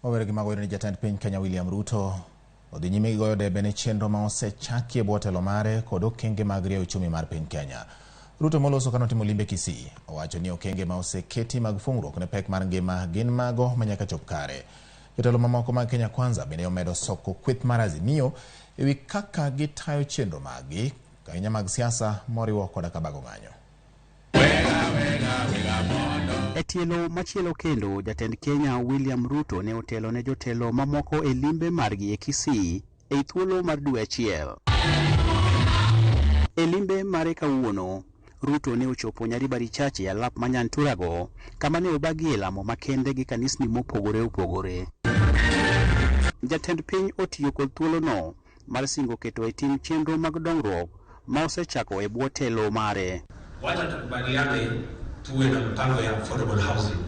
Owergi magoyo ni jatend piny Kenya William Ruto odhi nyime goyo debe ne chenro ma osechaki e bwo telo mare kod okenge mag rieyo uchumi mar piny Kenya. Ruto moloso kano timo limbe Kisii owacho ni okenge ma oseketi mag fungruok ne pek mar ngima gin mago manyaka chop kare. Jotelo mamoko mag Kenya Kwanza bende omedo soko kweth mar Azimio ewi kaka gitayo chenro magi kainya mag siasa moriwo koda kabago ng'anyo. Etielo machielo kendo jatend Kenya William Ruto ne otelo ne jotelo mamoko e limbe margi e Kisii e thuolo mar dwe achiel. E limbe mare kawuono, Ruto ne ochopo Nyaribari Church e alap manyanturago kama ne obagie lamo makende gi kanisni mopogore opogore. Jatend piny otiyo kod thuolono mar singo keto e tim chenro mag dongruok ma osechako e bwo telo mare. Wacha tukubaliane tuwe na mpango ya affordable housing.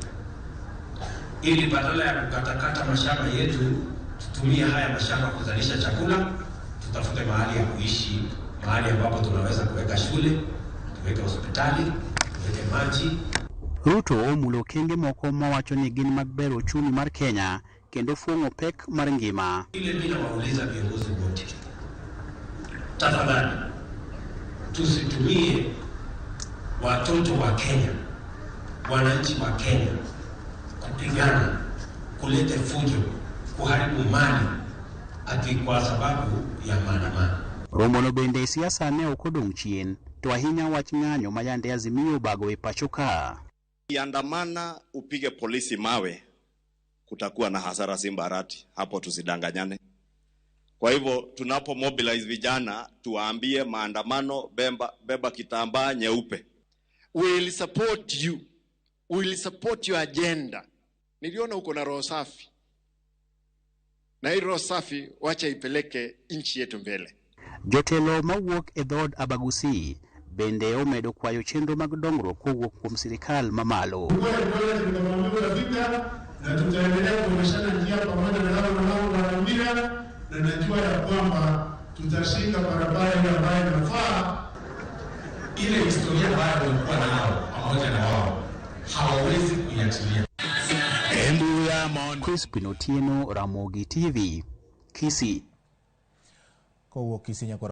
Ili badala ya kukatakata mashamba yetu, tutumie haya mashamba kuzalisha chakula, tutafute mahali ya kuishi, mahali ambapo tunaweza kuweka shule, tuweke hospitali, tuweke maji. Ruto mulo kenge moko mawacho ni gin mag bero uchumi mar Kenya kendo fuong'o pek mar ngima. Ile bila wauliza viongozi wote, tafadhali tusitumie watoto wa Kenya, wananchi wa Kenya kupigana, kulete fujo, kuharibu mali ati kwa sababu ya maandamano. Romono bende siasa ne okodong' chien to ahinya wach ng'anyo ma yande Azimio bago e pacho ka. Andamana upige polisi mawe, kutakuwa na hasara Simbarati, hapo tusidanganyane. Kwa hivyo tunapo mobilize vijana tuwaambie maandamano beba kitambaa nyeupe. We will support you. We will support your agenda. Niliona uko na roho safi. Na hii roho safi wacha ipeleke nchi yetu mbele. Jotelo mawuok e dhod Abagusi bende omedo kwayo chenro mag dongruok kowuok kuom sirikal mamalo. Na tutaendelea kuonyeshana njia pamoja na na najua ya kwamba tutashika barabara ile ambayo inafaa. Ile historia ambayo walikuwa nao pamoja na wao hawawezi kuiachilia. Crispin Otieno, Ramogi TV, Kisii. Kowuok Kisii